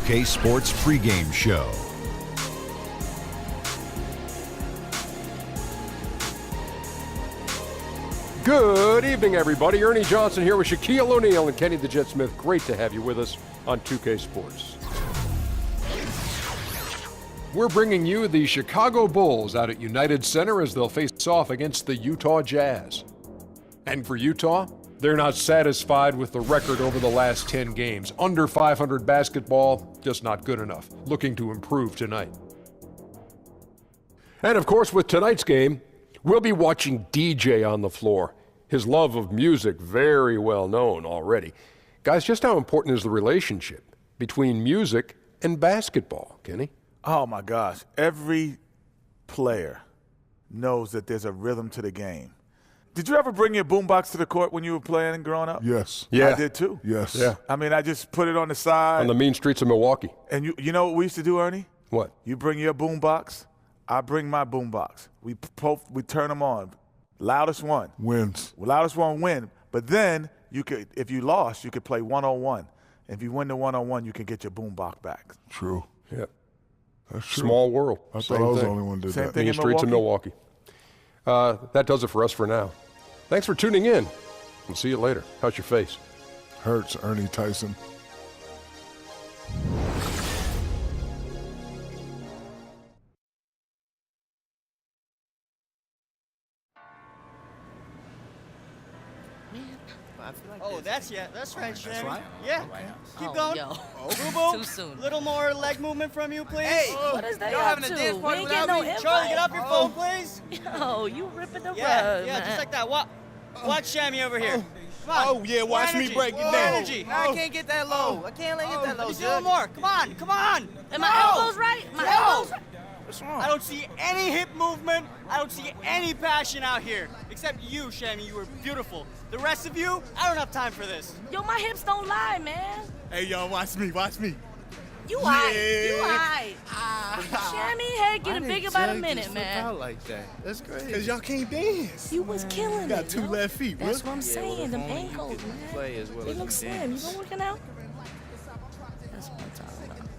2K Sports pregame show. Good evening, everybody. Ernie Johnson here with Shaquille O'Neal and Kenny the Jet Smith. Great to have you with us on 2K Sports. We're bringing you the Chicago Bulls out at United Center as they'll face off against the Utah Jazz. And for Utah, they're not satisfied with the record over the last 10 games. Under 500 basketball, just not good enough. Looking to improve tonight. And of course, with tonight's game, we'll be watching DJ on the floor. His love of music, very well known already. Guys, just how important is the relationship between music and basketball, Kenny? Oh, my gosh. Every player knows that there's a rhythm to the game. Did you ever bring your boombox to the court when you were playing and growing up? Yes. Yeah. I did too. Yes. Yeah. I mean, I just put it on the side. On the mean streets of Milwaukee. And you know what we used to do, Ernie? What? You bring your boombox, I bring my boombox. We turn them on. Loudest one Wins. Loudest one win. But then you could, if you lost, you could play one-on-one. If you win the one-on-one, you can get your boombox back. True. Yep. That's true. Small world. I Same thought I was thing. the only one who did Same that. thing. Main in streets of Milwaukee. That does it for us for now. Thanks for tuning in. We'll see you later. How's your face? Hurts, Ernie Tyson. Oh, that's right, Shannon. right. Yeah. Keep going. Yo. Boo-boo. Too soon. Little more leg movement from you, please. Hey, What is that y'all up having a to? dance We party ain't without getting no me? invite. Charlie, get off your phone, please. Yo, you ripping the Yeah, rug, man. just like that. Watch Shammy over here. Come on. Oh, yeah, watch me Energy. break it More down. energy. I can't get that low. I can't let get that low, Just a little more. Come on. Am my elbows right? My No. elbows right? What's wrong? I don't see any hip movement. I don't see any passion out here. Except you, Shammy. You were beautiful. The rest of you, I don't have time for this. Yo, my hips don't lie, man. Hey, y'all, watch me. You aight. Shammy head getting bigger by the minute, man. Like that. That's crazy. Cause y'all can't dance. You was killing it. Got two yo. left feet, That's bro. what I'm saying. Them ankles, man. play as well You as look you slim. dance. You been working out? That's what I'm talking about.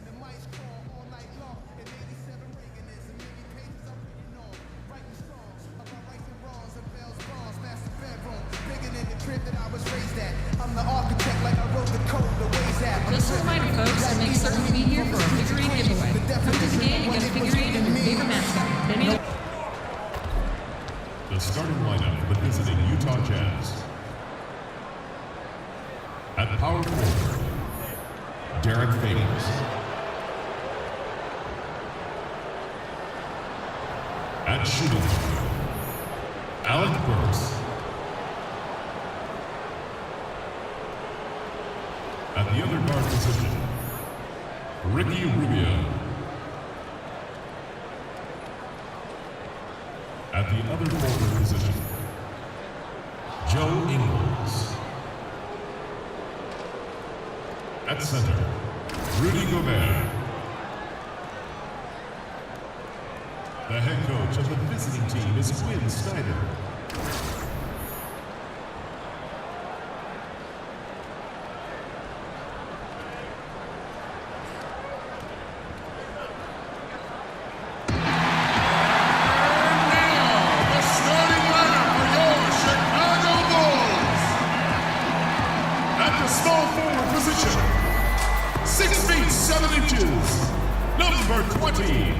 Just a reminder, folks, to make certain to be here for a figurine giveaway. Come to the game and get a figurine of your favorite mascot. Any The starting lineup for the visiting Utah Jazz. At power forward, Derek Favors. At shooting guard, Alec Burks. At the other guard position, Ricky Rubio. At the other forward position, Joe Ingles. At center, Rudy Gobert. The head coach of the visiting team is Quinn Snyder. The starting lineup for your Chicago Bulls. At the small forward position, 6 feet 7 inches, number 20,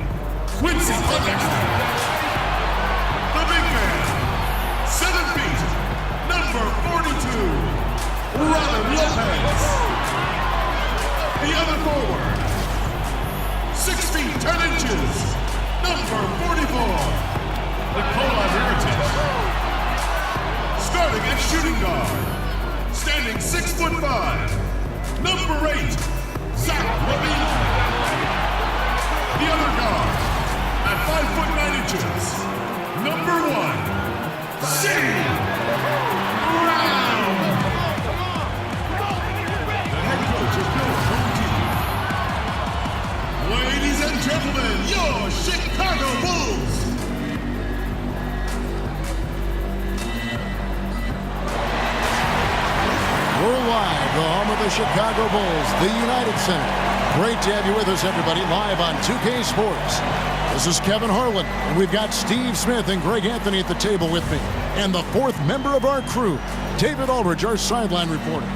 Quincy Pondexter. The big man, 7 feet, number 42, Robin Lopez. The other forward, 6 feet 10 inches, number 44. Nikola Heritage. Starting at shooting guard, standing 6'5", number 8, Zach Levine. The other guard, at 5'9" number 1, Shane Brown. The head coach of your home team. Ladies and gentlemen, your Chicago Bulls. Worldwide, the home of the Chicago Bulls, the United Center, Great to have you with us, everybody, live on 2K Sports. This is Kevin Harlan, and we've got Steve Smith and Greg Anthony at the table with me. And the fourth member of our crew, David Aldridge, our sideline reporter.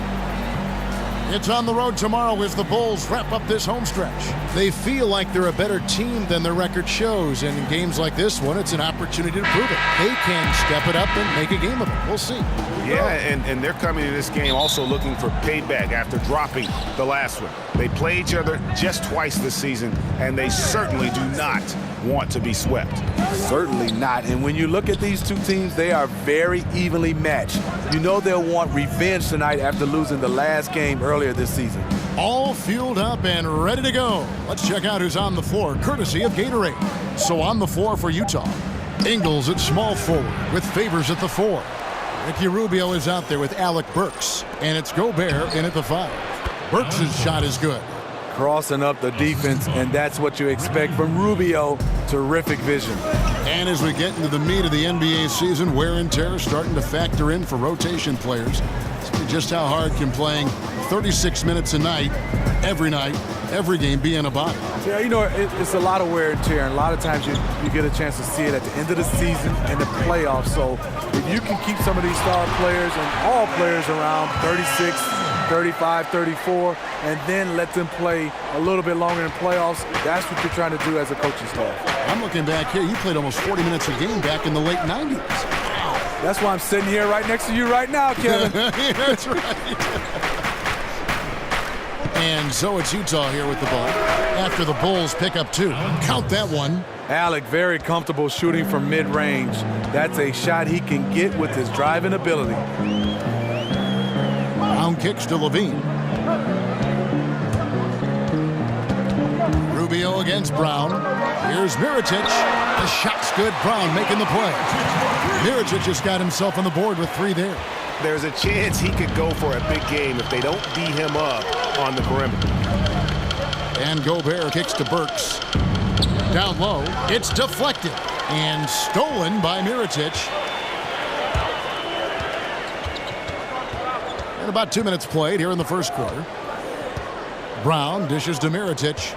It's on the road tomorrow as the Bulls wrap up this home stretch. They feel like they're a better team than their record shows, and in games like this one, it's an opportunity to prove it. They can step it up and make a game of it. We'll see. Yeah, and they're coming to this game also looking for payback after dropping the last one. They play each other just twice this season, and they certainly do not want to be swept. Certainly not. And when you look at these two teams, they are very evenly matched. You know they'll want revenge tonight after losing the last game earlier this season. All fueled up and ready to go. Let's check out who's on the floor, courtesy of Gatorade. So on the floor for Utah, Ingles at small forward with Favors at the 4. Ricky Rubio is out there with Alec Burks, and it's Gobert in at the 5. Burks' shot is good. Crossing up the defense, and that's what you expect from Rubio. Terrific vision. And as we get into the meat of the NBA season, wear and tear starting to factor in for rotation players. See just how hard can playing 36 minutes a night, every game be in a body. Yeah, you know, it's a lot of wear and tear, and a lot of times you get a chance to see it at the end of the season and the playoffs. So if you can keep some of these star players and all players around 36, 35, 34, and then let them play a little bit longer in playoffs, that's what you're trying to do as a coaching staff. I'm looking back here. You played almost 40 minutes a game back in the late 90s. That's why I'm sitting here right next to you right now, Kevin. That's right. And so it's Utah here with the ball after the Bulls pick up 2. Count that one. Alec very comfortable shooting from mid-range. That's a shot he can get with his driving ability. Brown kicks to Levine. Rubio against Brown. Here's Mirotic. The shot's good. Brown making the play. Mirotic just got himself on the board with 3 there. There's a chance he could go for a big game if they don't beat him up on the perimeter. And Gobert kicks to Burks. Down low. It's deflected and stolen by Mirotic. And about 2 minutes played here in the first quarter. Brown dishes to Mirotic.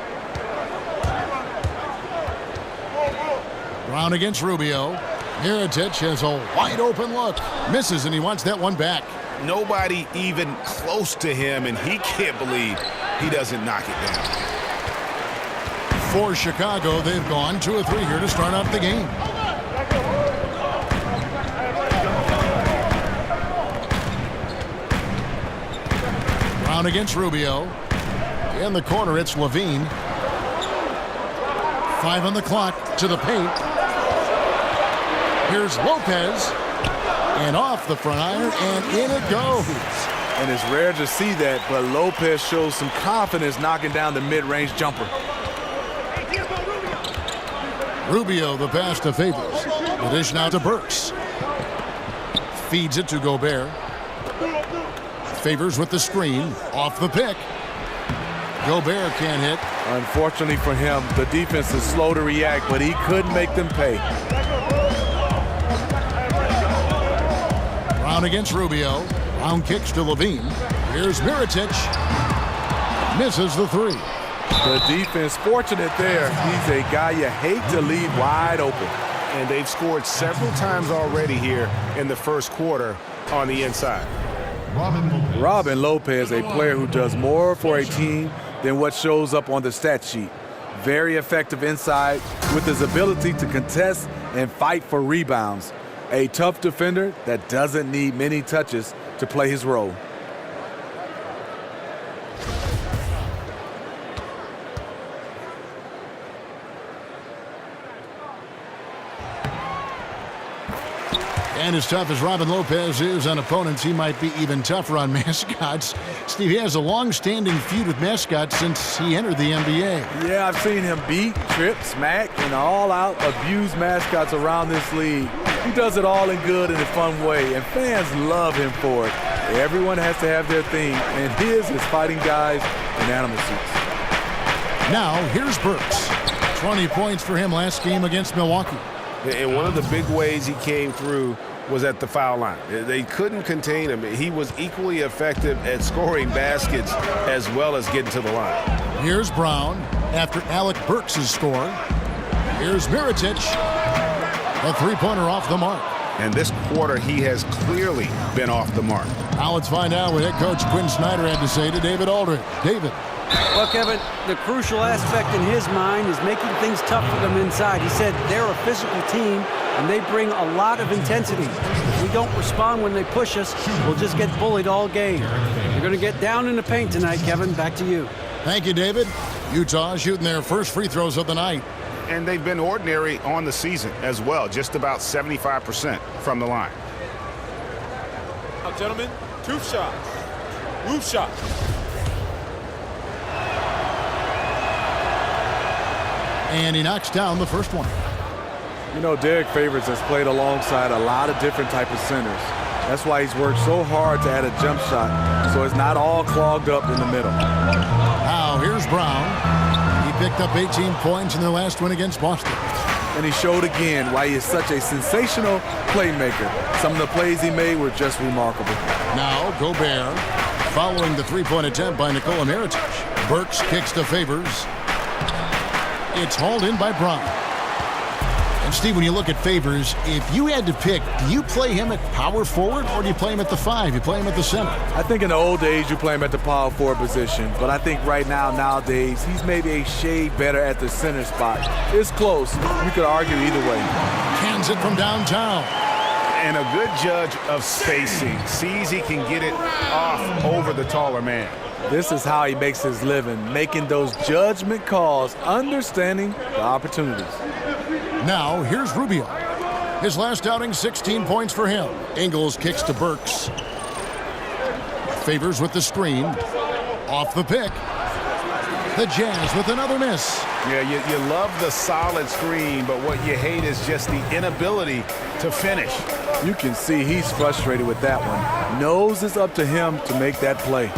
Brown against Rubio. Mirotic has a wide open look. Misses, and he wants that one back. Nobody even close to him, and he can't believe he doesn't knock it down. For Chicago, they've gone 2 of 3 here to start off the game. Brown against Rubio. In the corner, it's Levine. 5 on the clock to the paint. Here's Lopez, and off the front iron, and in it goes. And it's rare to see that, but Lopez shows some confidence knocking down the mid-range jumper. Rubio, the pass to Favors. The dish now to Burks. Feeds it to Gobert. Favors with the screen, off the pick. Gobert can't hit. Unfortunately for him, the defense is slow to react, but he couldn't make them pay. Brown against Rubio. Brown kicks to Levine. Here's Mirotic. Misses the 3. The defense fortunate there. He's a guy you hate to leave wide open. And they've scored several times already here in the first quarter on the inside. Robin Lopez, a player who does more for a team than what shows up on the stat sheet. Very effective inside with his ability to contest and fight for rebounds. A tough defender that doesn't need many touches to play his role. And as tough as Robin Lopez is on opponents, he might be even tougher on mascots. Steve, he has a long-standing feud with mascots since he entered the NBA. Yeah, I've seen him beat, trip, smack, and all-out abuse mascots around this league. He does it all in good and a fun way, and fans love him for it. Everyone has to have their theme, and his is fighting guys in animal suits. Now, here's Burks. 20 points for him last game against Milwaukee. And one of the big ways he came through was at the foul line. They couldn't contain him. He was equally effective at scoring baskets as well as getting to the line. Here's Brown after Alec Burks' score. Here's Mirotic. A three-pointer off the mark. And this quarter, he has clearly been off the mark. Now let's find out what head coach Quinn Snyder had to say to David Aldridge. David. Well, Kevin, the crucial aspect in his mind is making things tough for them inside. He said they're a physical team, and they bring a lot of intensity. If we don't respond when they push us, we'll just get bullied all game. We're going to get down in the paint tonight, Kevin. Back to you. Thank you, David. Utah shooting their first free throws of the night. And they've been ordinary on the season as well, just about 75% from the line. Now, gentlemen, two shots. Roof shot. And he knocks down the first one. You know, Derek Favors has played alongside a lot of different type of centers. That's why he's worked so hard to add a jump shot, so it's not all clogged up in the middle. Now here's Brown. He picked up 18 points in their last win against Boston. And he showed again why he is such a sensational playmaker. Some of the plays he made were just remarkable. Now Gobert, following the three-point attempt by Nikola Mirotic. Burks kicks to Favors. It's hauled in by Brown. And Steve, when you look at Favors, if you had to pick, do you play him at power forward or do you play him at the 5? You play him at the center? I think in the old days you play him at the power forward position, but I think right now, nowadays, he's maybe a shade better at the center spot. It's close. You could argue either way. Cans it from downtown. And a good judge of spacing. Sees he can get it off over the taller man. This is how he makes his living, making those judgment calls, understanding the opportunities. Now, here's Rubio. His last outing, 16 points for him. Ingles kicks to Burks. Favors with the screen. Off the pick. The Jazz with another miss. Yeah, you love the solid screen, but what you hate is just the inability to finish. You can see he's frustrated with that one. Knows it's up to him to make that play.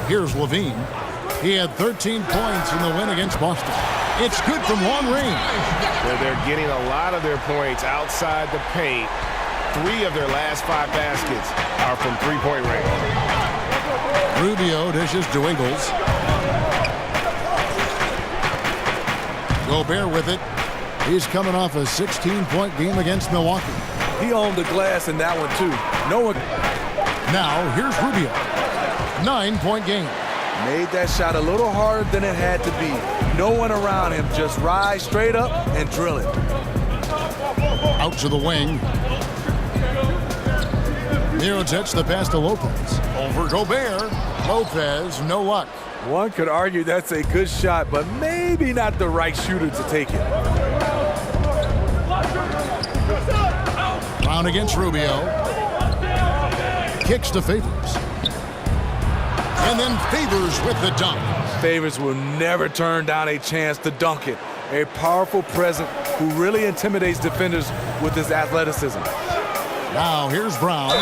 Here's Levine. He had 13 points in the win against Boston. It's good from long range. They're getting a lot of their points outside the paint. 3 of their last 5 baskets are from three-point range. Rubio dishes to Ingles. Gobert with it. He's coming off a 16-point game against Milwaukee. He owned the glass in that one, too. No one. Now, here's Rubio. 9-point game. Made that shot a little harder than it had to be. No one around him. Just rise straight up and drill it. Out to the wing. Mirotic the pass to Lopez. Over Gobert. Lopez, no luck. One could argue that's a good shot, but maybe not the right shooter to take it. Brown against Rubio. Kicks to Favors. And then Favors with the dunk. Favors will never turn down a chance to dunk it. A powerful presence who really intimidates defenders with his athleticism. Now here's Brown.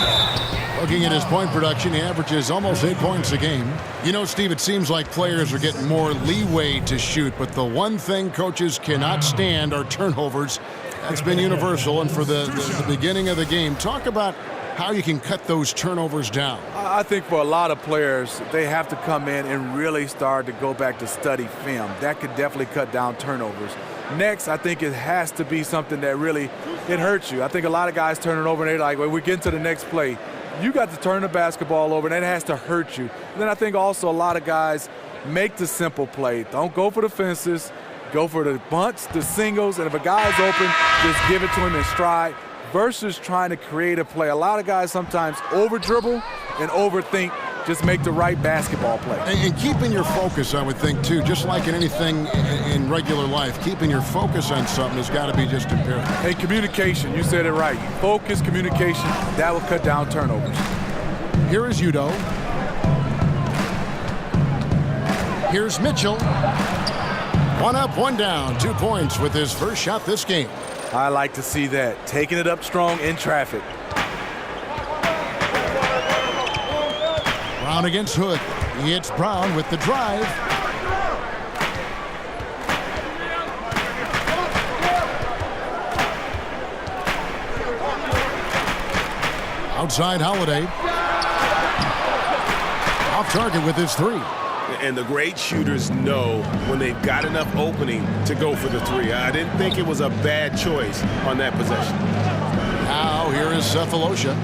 Looking at his point production, he averages almost 8 points a game. You know, Steve, it seems like players are getting more leeway to shoot, but the one thing coaches cannot stand are turnovers. That's been universal, and for the beginning of the game, talk about how you can cut those turnovers down. I think for a lot of players, they have to come in and really start to go back to study film. That could definitely cut down turnovers. Next, I think it has to be something that really, it hurts you. I think a lot of guys turn it over and they're like, well, we're getting to the next play. You got to turn the basketball over, and that has to hurt you. And then I think also a lot of guys make the simple play. Don't go for the fences. Go for the bunts, the singles, and if a guy's open, just give it to him in stride versus trying to create a play. A lot of guys sometimes over-dribble and overthink, just make the right basketball play. And keeping your focus, I would think, too, just like in anything in regular life, keeping your focus on something has got to be just imperative. And communication, you said it right. Focus, communication, that will cut down turnovers. Here is Udo. Here's Mitchell. 1 up, 1 down, 2 points with his first shot this game. I like to see that. Taking it up strong in traffic. Brown against Hood. He hits Brown with the drive. Outside Holiday. Off target with his 3. And the great shooters know when they've got enough opening to go for the three. I didn't think it was a bad choice on that possession. Now here is Cephalosha.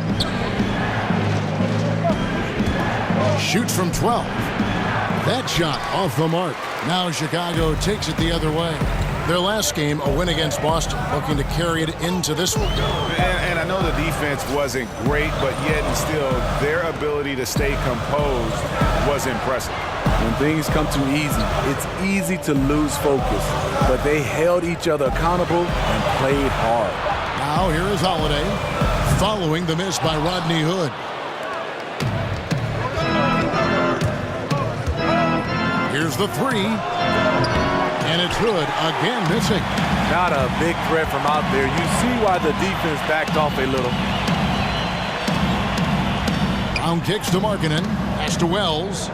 Shoots from 12. That shot off the mark. Now Chicago takes it the other way. Their last game, a win against Boston, looking to carry it into this one. And I know the defense wasn't great, but yet and still, their ability to stay composed was impressive. When things come too easy, it's easy to lose focus. But they held each other accountable and played hard. Now here is Holiday, following the miss by Rodney Hood. Here's the three. And it's Hood again missing. Not a big threat from out there. You see why the defense backed off a little. Brown kicks to Markkanen. Pass to Wells.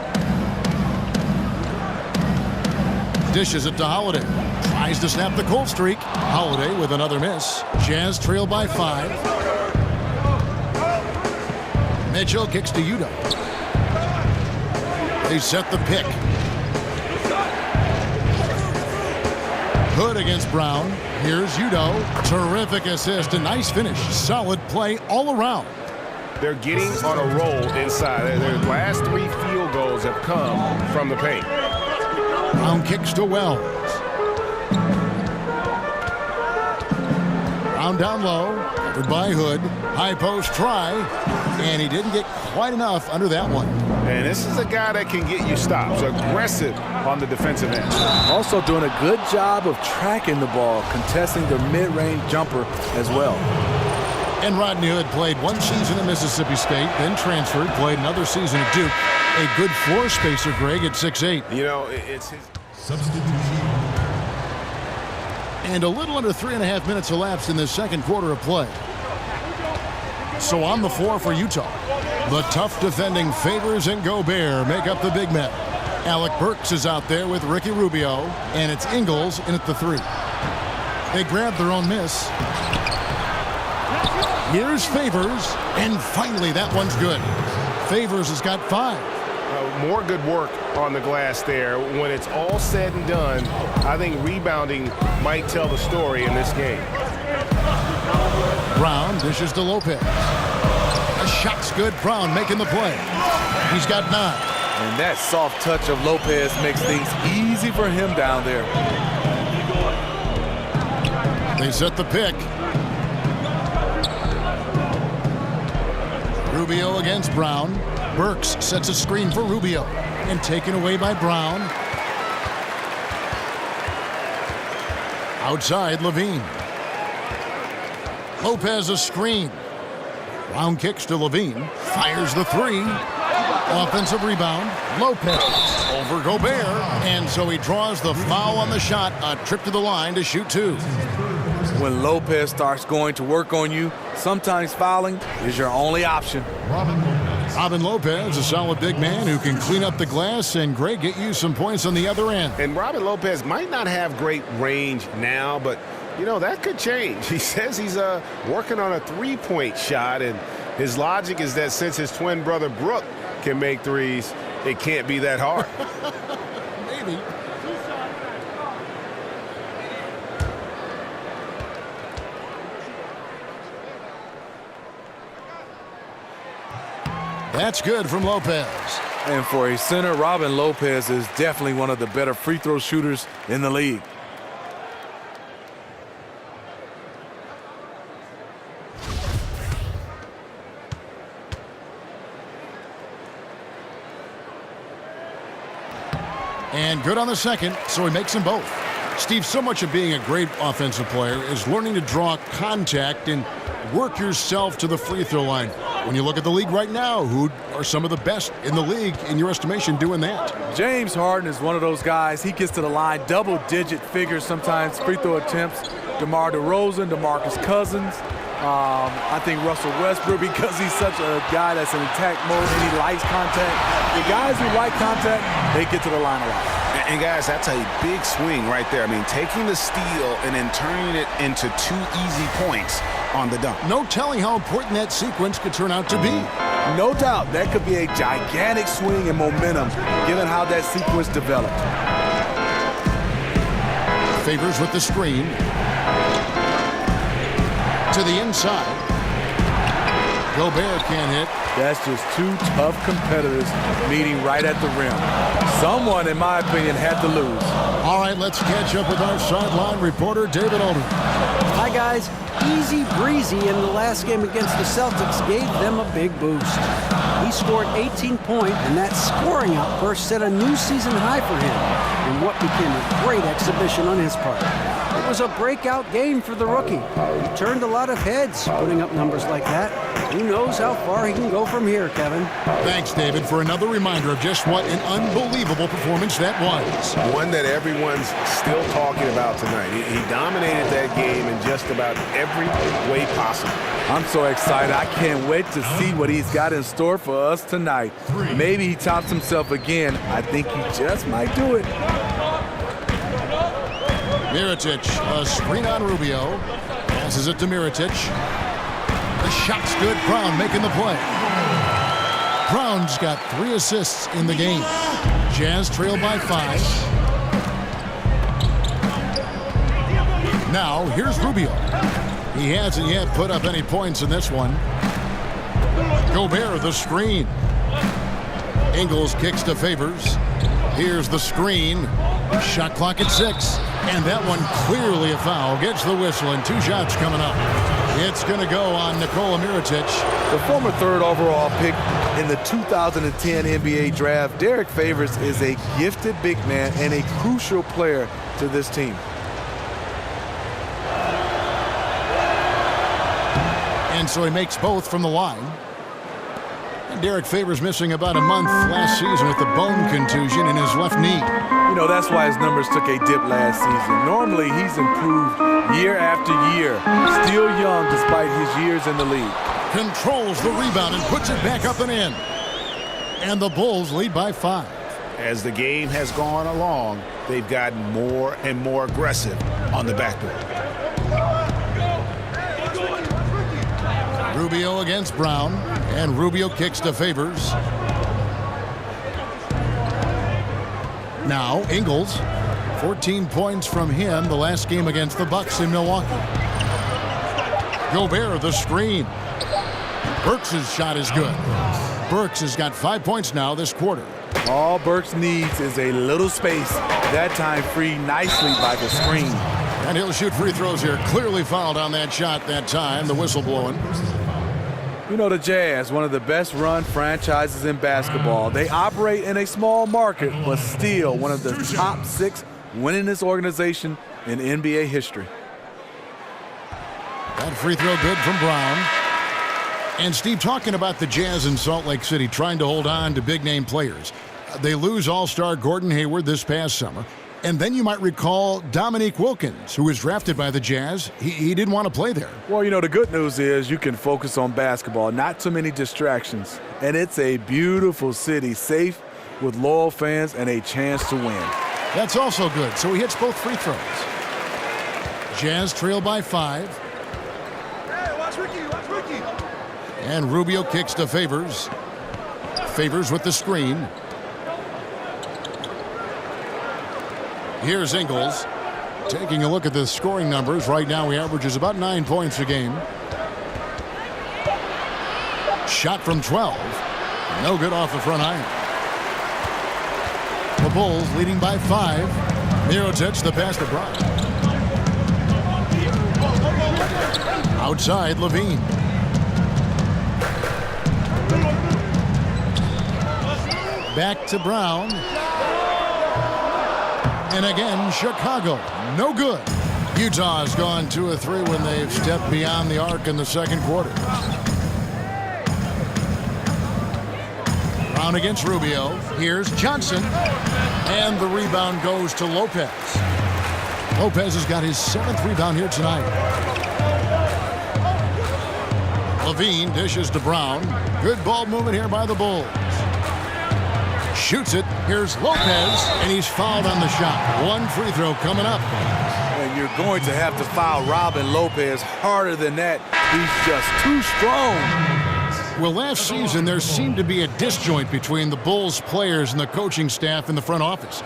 Dishes it to Holiday. Tries to snap the cold streak. Holiday with another miss. Jazz trail by 5. Mitchell kicks to Udo. They set the pick. Hood against Brown. Here's Udo. Terrific assist. A nice finish. Solid play all around. They're getting on a roll inside. Their last 3 field goals have come from the paint. Brown kicks to Wells. Brown down low. Covered by Hood. High post try. And he didn't get quite enough under that one. And this is a guy that can get you stops. Aggressive on the defensive end. Also doing a good job of tracking the ball, contesting the mid-range jumper as well. And Rodney Hood played 1 season at Mississippi State, then transferred, played another season at Duke. A good floor spacer, Greg, at 6'8". You know, it's his... And a little under 3.5 minutes elapsed in the second quarter of play. So on the floor for Utah, the tough defending Favors and Gobert make up the big men. Alec Burks is out there with Ricky Rubio, and it's Ingles in at the 3. They grab their own miss. Here's Favors, and finally that one's good. Favors has got 5. More good work on the glass there. When it's all said and done, I think rebounding might tell the story in this game. Brown dishes to Lopez. A shot's good. Brown making the play. He's got 9. And that soft touch of Lopez makes things easy for him down there. They set the pick. Rubio against Brown. Burks sets a screen for Rubio. And taken away by Brown. Outside, Levine. Lopez a screen. Brown kicks to Levine. Fires the 3. Offensive rebound. Lopez over Gobert. And so he draws the foul on the shot. A trip to the line to shoot 2. When Lopez starts going to work on you, sometimes fouling is your only option. Robin Lopez, a solid big man who can clean up the glass and, Greg, get you some points on the other end. And Robin Lopez might not have great range now, but, you know, that could change. He says he's working on a 3-point shot, and his logic is that since his twin brother Brook can make threes, it can't be that hard. Maybe. That's good from Lopez. And for a center, Robin Lopez is definitely one of the better free throw shooters in the league. And good on the second, so he makes them both. Steve, so much of being a great offensive player is learning to draw contact and work yourself to the free throw line. When you look at the league right now, who are some of the best in the league, in your estimation, doing that? James Harden is one of those guys. He gets to the line, double-digit figures sometimes, free throw attempts. DeMar DeRozan, DeMarcus Cousins. I think Russell Westbrook, because he's such a guy that's in attack mode and he likes contact. The guys who like contact, they get to the line a lot. And guys, that's a big swing right there. I mean, taking the steal and then turning it into 2 easy points on the dunk. No telling how important that sequence could turn out to be. No doubt that could be a gigantic swing in momentum given how that sequence developed. Favors with the screen. To the inside. Gobert can't hit. That's just two tough competitors meeting right at the rim. Someone, in my opinion, had to lose. All right, let's catch up with our sideline reporter, David Aldridge. Hi, guys. Easy breezy in the last game against the Celtics gave them a big boost. He scored 18 points, and that scoring outburst set a new season high for him in what became a great exhibition on his part. It was a breakout game for the rookie. He turned a lot of heads putting up numbers like that. Who knows how far he can go from here, Kevin. Thanks, David, for another reminder of just what an unbelievable performance that was. One that everyone's still talking about tonight. He dominated that game in just about every way possible. I'm so excited. I can't wait to see what he's got in store for us tonight. Maybe he tops himself again. I think he just might do it. Mirotic, a screen on Rubio. Passes it to Mirotic. The shot's good. Brown making the play. Brown's got 3 assists in the game. Jazz trail by 5. Now, here's Rubio. He hasn't yet put up any points in this one. Gobert, the screen. Ingles kicks to Favors. Here's the screen. Shot clock at 6. And that one clearly a foul. Gets the whistle, and 2 shots coming up. It's going to go on Nikola Mirotic. The former 3rd overall pick in the 2010 NBA draft, Derek Favors is a gifted big man and a crucial player to this team. And so he makes both from the line. And Derek Favors missing about a month last season with a bone contusion in his left knee. You know, that's why his numbers took a dip last season. Normally, he's improved year after year. Still young despite his years in the league. Controls the rebound and puts it back up and in. And the Bulls lead by 5. As the game has gone along, they've gotten more and more aggressive on the backboard. Rubio against Brown. And Rubio kicks to Favors. Now, Ingles, 14 points from him the last game against the Bucks in Milwaukee. Gobert, the screen. Burks' shot is good. Burks has got 5 points now this quarter. All Burks needs is a little space, that time freed nicely by the screen. And he'll shoot free throws here. Clearly fouled on that shot that time, the whistle blowing. You know, the Jazz, one of the best run franchises in basketball. They operate in a small market, but still one of the top 6 winningest organization in NBA history. That free throw good from Brown. And Steve, talking about the Jazz in Salt Lake City, trying to hold on to big-name players. They lose all-star Gordon Hayward this past summer. And then you might recall Dominique Wilkins, who was drafted by the Jazz. He didn't want to play there. Well, you know, the good news is you can focus on basketball, not too many distractions. And it's a beautiful city, safe with loyal fans and a chance to win. That's also good. So he hits both free throws. Jazz trail by 5. Hey, watch Ricky, watch Ricky. And Rubio kicks to Favors. Favors with the screen. Here's Ingles. Taking a look at the scoring numbers. Right now he averages about 9 points a game. Shot from 12. No good off the front iron. The Bulls leading by 5. Mirotic, the pass to Brown. Outside, Levine. Back to Brown. And again, Chicago, no good. Utah has gone 2 of 3 when they've stepped beyond the arc in the second quarter. Brown against Rubio. Here's Johnson. And the rebound goes to Lopez. Lopez has got his 7th rebound here tonight. Levine dishes to Brown. Good ball movement here by the Bulls. Shoots it. Here's Lopez, and he's fouled on the shot. 1 free throw coming up. And you're going to have to foul Robin Lopez harder than that. He's just too strong. Well, last season, there seemed to be a disjoint between the Bulls players and the coaching staff in the front office.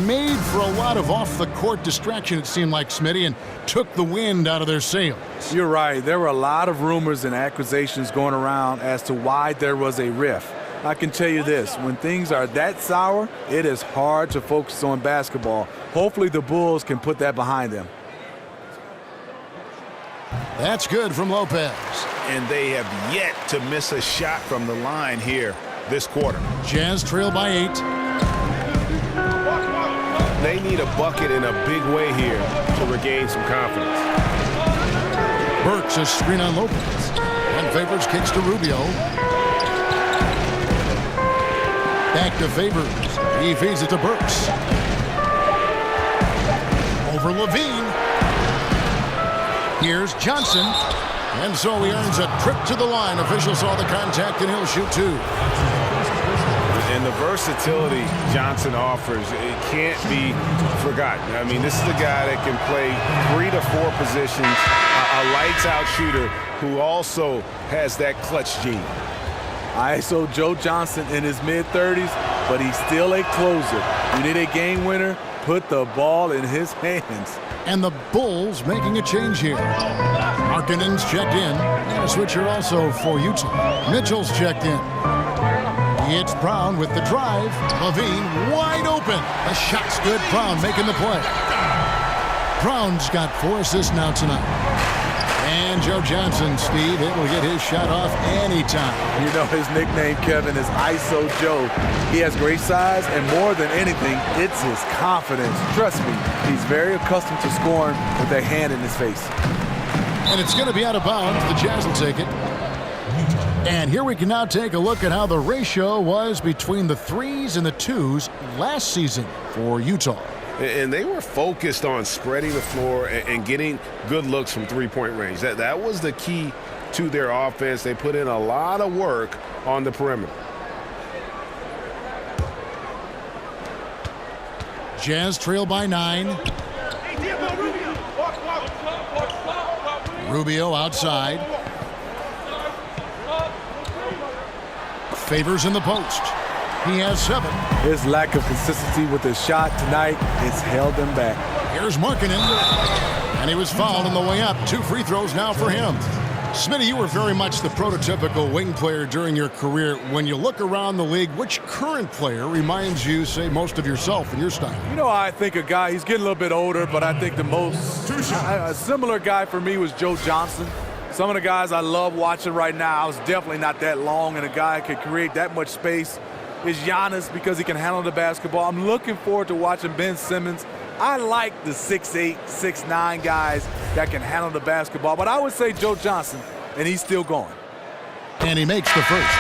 Made for a lot of off-the-court distraction, it seemed like, Smitty, and took the wind out of their sails. You're right. There were a lot of rumors and accusations going around as to why there was a rift. I can tell you this, when things are that sour, it is hard to focus on basketball. Hopefully the Bulls can put that behind them. That's good from Lopez. And they have yet to miss a shot from the line here this quarter. Jazz trail by 8. They need a bucket in a big way here to regain some confidence. Burks a screen on Lopez. And Favors kicks to Rubio. Back to Favors. He feeds it to Burks. Over Levine. Here's Johnson. And so he earns a trip to the line. Officials saw the contact and he'll shoot 2. And the versatility Johnson offers, it can't be forgotten. I mean, this is a guy that can play 3 to 4 positions, a lights-out shooter who also has that clutch gene. ISO Joe Johnson in his mid-30s, but he's still a closer. You need a game winner, put the ball in his hands. And the Bulls making a change here. Markkanen's checked in. And a switcher also for Utah. Mitchell's checked in. It's Brown with the drive. Levine wide open. The shot's good. Brown making the play. Brown's got 4 assists now tonight. And Joe Johnson, Steve, able to get his shot off anytime. You know his nickname, Kevin, is ISO Joe. He has great size, and more than anything, it's his confidence. Trust me, he's very accustomed to scoring with a hand in his face. And it's going to be out of bounds. The Jazz will take it. And here we can now take a look at how the ratio was between the 3s and the 2s last season for Utah. And they were focused on spreading the floor and getting good looks from three-point range. That was the key to their offense. They put in a lot of work on the perimeter. Jazz trail by 9. Rubio outside. Favors in the post. He has 7. His lack of consistency with his shot tonight has held him back. Here's Markkanen. And he was fouled on the way up. 2 free throws now for him. Smitty, you were very much the prototypical wing player during your career. When you look around the league, which current player reminds you, say, most of yourself and your style? You know, I think a guy, he's getting a little bit older, but I think the most, a similar guy for me was Joe Johnson. Some of the guys I love watching right now, I was definitely not that long, and a guy could create that much space is Giannis because he can handle the basketball. I'm looking forward to watching Ben Simmons. I like the 6'8", 6'9" guys that can handle the basketball, but I would say Joe Johnson, and he's still going. And he makes the first.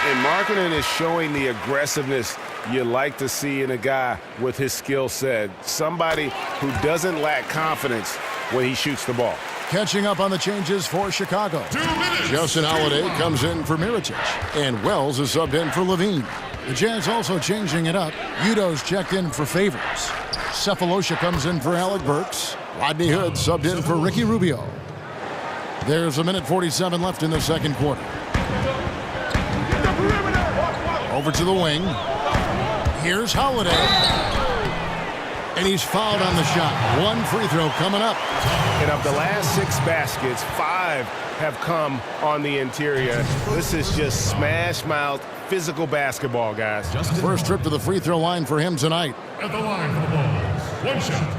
And Markkanen is showing the aggressiveness you like to see in a guy with his skill set. Somebody who doesn't lack confidence when he shoots the ball. Catching up on the changes for Chicago. Justin Holiday comes in for Mirotic, and Wells is subbed in for Levine. The Jazz also changing it up. Udo's checked in for Favors. Cephalosha comes in for Alec Burks. Rodney Hood subbed in for Ricky Rubio. There's 1:47 left in the second quarter. Over to the wing. Here's Holiday. And he's fouled on the shot. 1 free throw coming up. And of the last 6 baskets, 5 have come on the interior. This is just smash-mouth, physical basketball, guys. First trip to the free throw line for him tonight. At the line for the Bulls, 1 shot.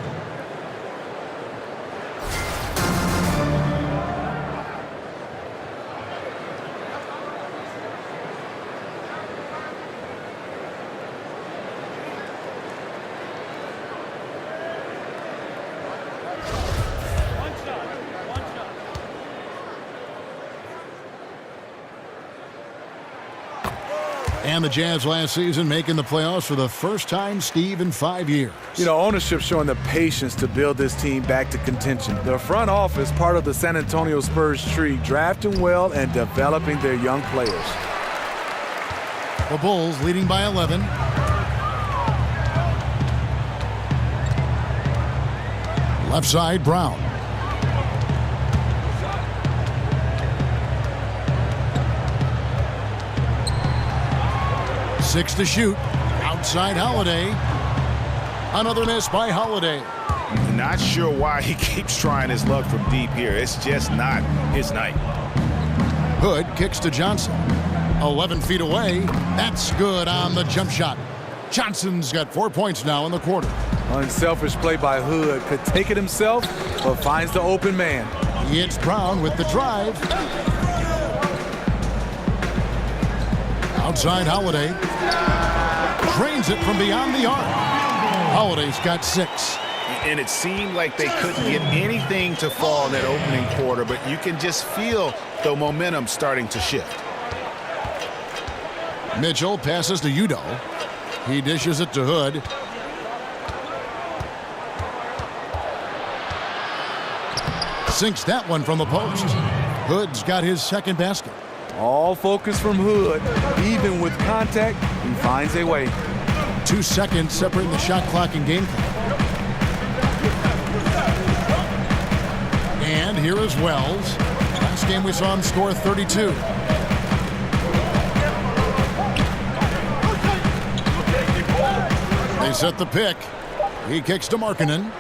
And the Jazz last season making the playoffs for the first time, Steve, in 5 years. You know, ownership showing the patience to build this team back to contention. The front office, part of the San Antonio Spurs tree, drafting well and developing their young players. The Bulls leading by 11. Left side, Brown. 6 to shoot. Outside Holiday. Another miss by Holiday. Not sure why he keeps trying his luck from deep here. It's just not his night. Hood kicks to Johnson. 11 feet away. That's good on the jump shot. Johnson's got 4 points now in the quarter. Unselfish play by Hood. Could take it himself, but finds the open man. It's Brown with the drive. Outside Holiday. Drains it from beyond the arc. Holiday's got 6. And it seemed like they couldn't get anything to fall in that opening quarter, but you can just feel the momentum starting to shift. Mitchell passes to Udo. He dishes it to Hood. Sinks that one from the post. Hood's got his second basket. All focus from Hood. Even with contact, he finds a way. 2 seconds separating the shot clock and game clock. And here is Wells. Last game we saw him score 32. They set the pick. He kicks to Markkanen.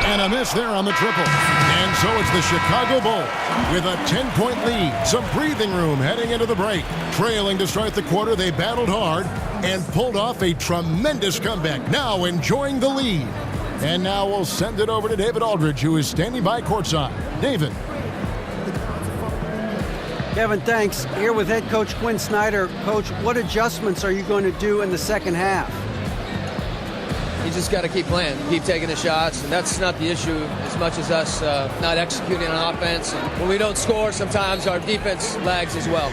And a miss there on the triple. And so it's the Chicago Bulls with a 10-point lead. Some breathing room heading into the break. Trailing to start the quarter, they battled hard and pulled off a tremendous comeback. Now enjoying the lead. And now we'll send it over to David Aldridge, who is standing by courtside. David. Kevin, thanks. Here with head coach Quinn Snyder. Coach, what adjustments are you going to do in the second half? You just got to keep playing, keep taking the shots, and that's not the issue as much as us not executing on offense. And when we don't score, sometimes our defense lags as well.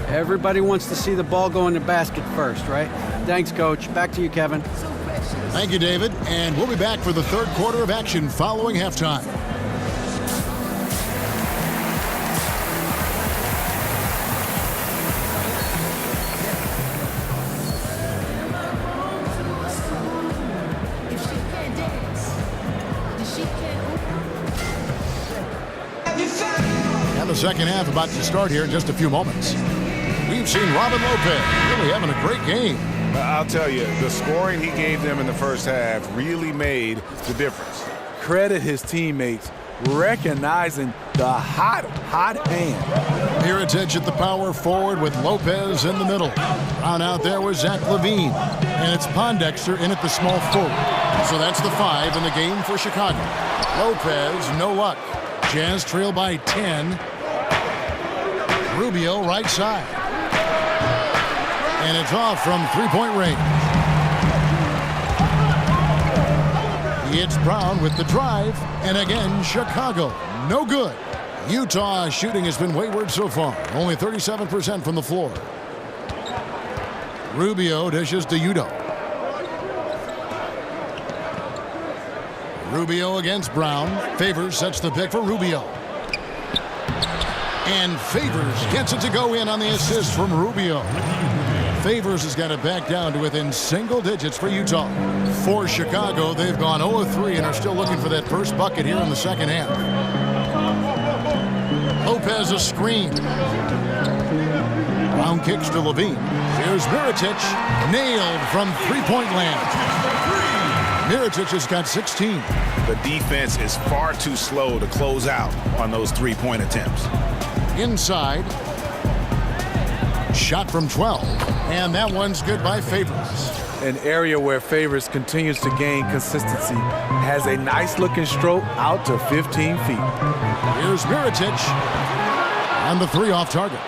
Everybody wants to see the ball go in the basket first, right? Thanks, Coach. Back to you, Kevin. Thank you, David. And we'll be back for the third quarter of action following halftime. And the second half about to start here in just a few moments. We've seen Robin Lopez really having a great game. I'll tell you, the scoring he gave them in the first half really made the difference. Credit his teammates recognizing the hot hand. Mirotic at the power forward with Lopez in the middle. Round out there was Zach LaVine. And it's Pondexter in at the small forward. So that's the 5 in the game for Chicago. Lopez, no luck. Jazz trail by 10. Rubio right side. And it's off from three-point range. It's Brown with the drive. And again, Chicago, no good. Utah shooting has been wayward so far. Only 37% from the floor. Rubio dishes to Udo. Rubio against Brown. Favors sets the pick for Rubio. And Favors gets it to go in on the assist from Rubio. Favors has got it back down to within single digits for Utah. For Chicago, they've gone 0-3 and are still looking for that first bucket here in the second half. Lopez a screen. Brown kicks to LaVine. Here's Mirotic, nailed from three-point land. Mirotic has got 16. The defense is far too slow to close out on those three-point attempts. Inside. Shot from 12. And that one's good by Favors. An area where Favors continues to gain consistency. Has a nice-looking stroke out to 15 feet. Here's Mirotic. And the 3 off target.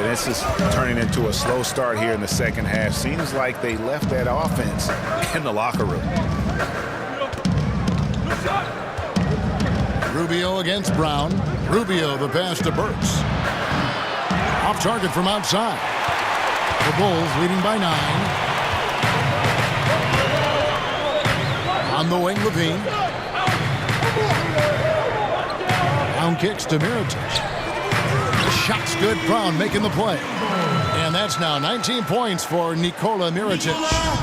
This is turning into a slow start here in the second half. Seems like they left that offense in the locker room. Rubio against Brown. Rubio the pass to Burks. Off target from outside. The Bulls leading by 9. On the wing, LaVine. Brown kicks to Mirotic. The shot's good. Brown making the play. And that's now 19 points for Nikola Mirotic.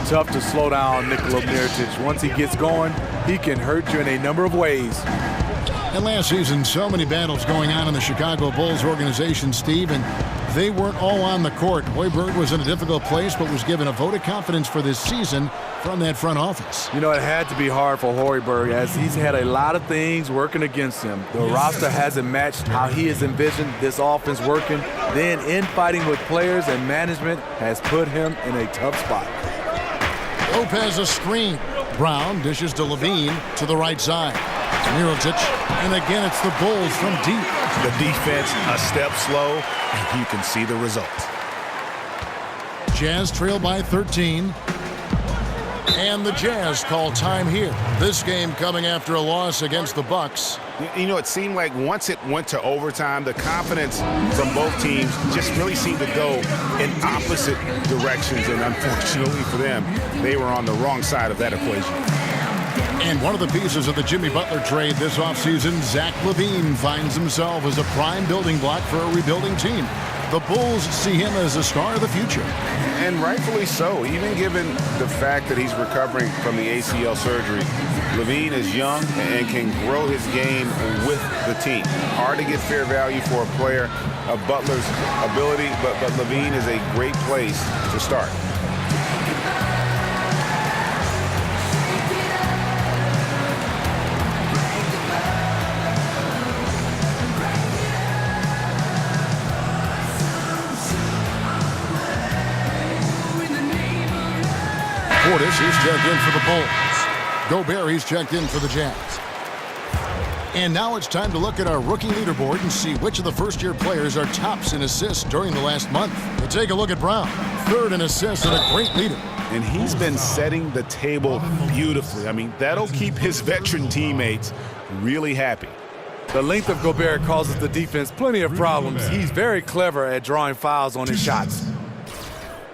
Tough to slow down Nikola Mirotic. Once he gets going, he can hurt you in a number of ways. And last season, so many battles going on in the Chicago Bulls organization, Steve, and They weren't all on the court. Hoiberg was in a difficult place, but was given a vote of confidence for this season from that front office. You know, it had to be hard for Hoiberg as he's had a lot of things working against him. The roster hasn't matched how he has envisioned this offense working. Then infighting with players and management has put him in a tough spot. Lopez a screen. Brown dishes to Levine to the right side. Mirotic, and again it's the Bulls from deep. The defense a step slow, and you can see the result. Jazz trail by 13. And the Jazz call time here. This game coming after a loss against the Bucks. You know, it seemed like once it went to overtime, the confidence from both teams just really seemed to go in opposite directions, and unfortunately for them, they were on the wrong side of that equation. And one of the pieces of the Jimmy Butler trade this offseason, Zach LaVine finds himself as a prime building block for a rebuilding team. The Bulls see him as a star of the future. And rightfully so, even given the fact that he's recovering from the ACL surgery. LaVine is young and can grow his game with the team. Hard to get fair value for a player of Butler's ability, but LaVine is a great place to start. Portis, he's checked in for the Bulls. Gobert, he's checked in for the Jazz. And now it's time to look at our rookie leaderboard and see which of the first-year players are tops in assists during the last month. We'll take a look at Brown, third in assists and a great leader. And he's been setting the table beautifully. I mean, that'll keep his veteran teammates really happy. The length of Gobert causes the defense plenty of problems. He's very clever at drawing fouls on his shots.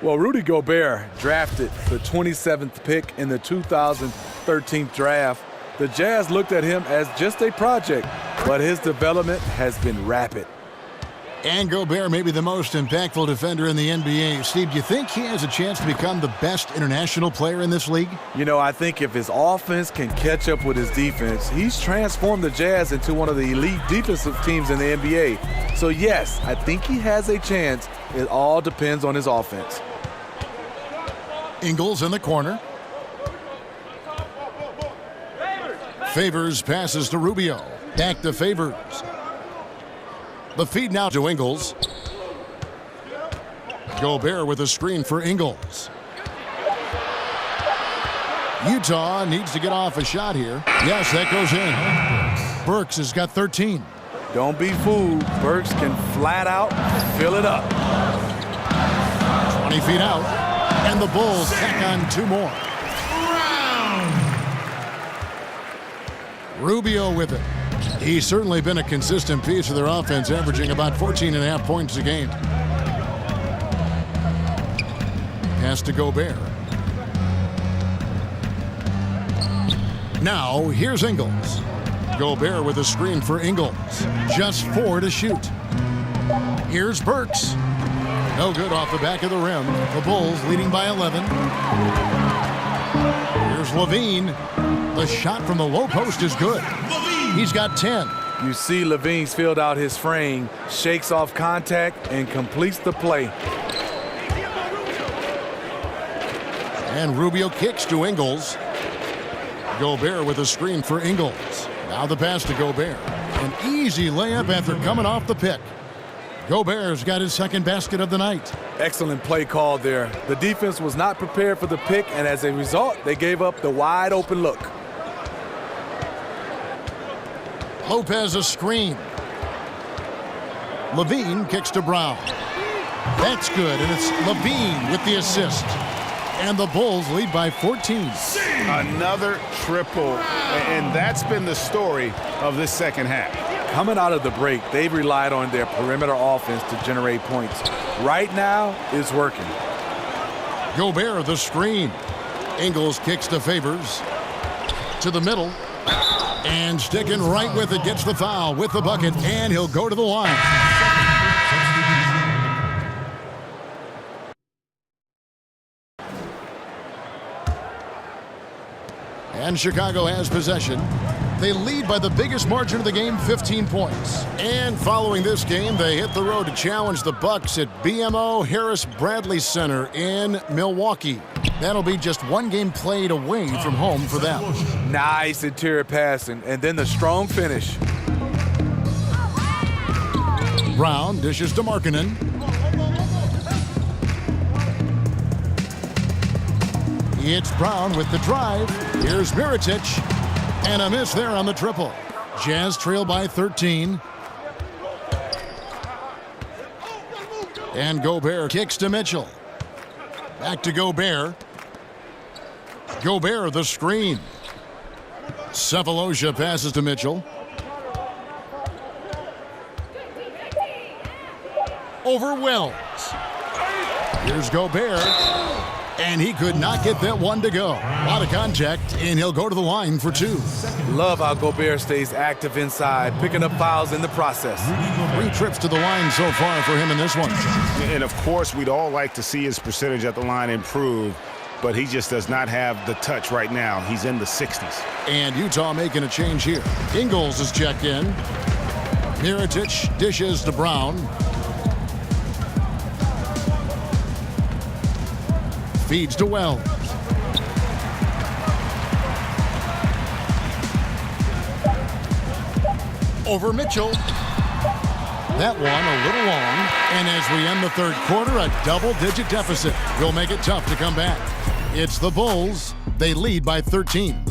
Well, Rudy Gobert, drafted the 27th pick in the 2013 draft. The Jazz looked at him as just a project, but his development has been rapid. And Gobert may be the most impactful defender in the NBA. Steve, do you think he has a chance to become the best international player in this league? You know, I think if his offense can catch up with his defense, he's transformed the Jazz into one of the elite defensive teams in the NBA. So, yes, I think he has a chance. It all depends on his offense. Ingles in the corner. Favors passes to Rubio. Back to Favors. The feed now to Ingles. Gobert with a screen for Ingles. Utah needs to get off a shot here. Yes, that goes in. Burks has got 13. Don't be fooled. Burks can flat out fill it up. 20 feet out. And the Bulls tack on two more. Rubio with it. He's certainly been a consistent piece of their offense, averaging about 14.5 points a game. Pass to Gobert. Now, here's Ingles. Gobert with a screen for Ingles. Just 4 to shoot. Here's Burks. No good off the back of the rim. The Bulls leading by 11. Here's Levine. The shot from the low post is good. He's got 10. You see Levine's filled out his frame, shakes off contact, and completes the play. And Rubio kicks to Ingles. Gobert with a screen for Ingles. Now the pass to Gobert. An easy layup after coming off the pick. Gobert's got his second basket of the night. Excellent play call there. The defense was not prepared for the pick, and as a result, they gave up the wide open look. Lopez a screen. Levine kicks to Brown. That's good, and it's Levine with the assist. And the Bulls lead by 14. Another triple, and that's been the story of this second half. Coming out of the break, they've relied on their perimeter offense to generate points. Right now, it's working. Gobert the screen. Ingles kicks to Favors. To the middle. And sticking right with it, gets the foul with the bucket, and he'll go to the line. And Chicago has possession. They lead by the biggest margin of the game, 15 points. And following this game, they hit the road to challenge the Bucks at BMO Harris Bradley Center in Milwaukee. That'll be just one game played away from home for them. Nice interior passing, and then the strong finish. Brown dishes to Markkanen. It's Brown with the drive. Here's Mirotic. And a miss there on the triple. Jazz trail by 13. And Gobert kicks to Mitchell. Back to Gobert. Gobert the screen. Sefolosha passes to Mitchell. Over Wells. Here's Gobert. And he could not get that one to go. A lot of contact, and he'll go to the line for two. Love how Gobert stays active inside, picking up fouls in the process. 3 trips to the line so far for him in this one. And of course, we'd all like to see his percentage at the line improve, but he just does not have the touch right now. He's in the 60s. And Utah making a change here. Ingles is checked in. Mirotic dishes to Brown. Feeds to Wells. Over Mitchell. That one a little long. And as we end the third quarter, a double-digit deficit will make it tough to come back. It's the Bulls. They lead by 13.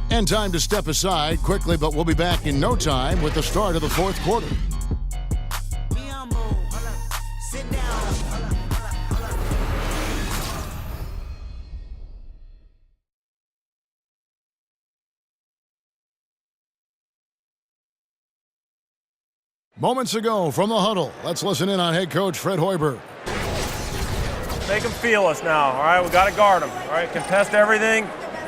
And time to step aside quickly, but we'll be back in no time with the start of the fourth quarter. Moments ago from the huddle, let's listen in on head coach Fred Hoiberg. Make them feel us now, all right? We got to guard them, all right? Contest everything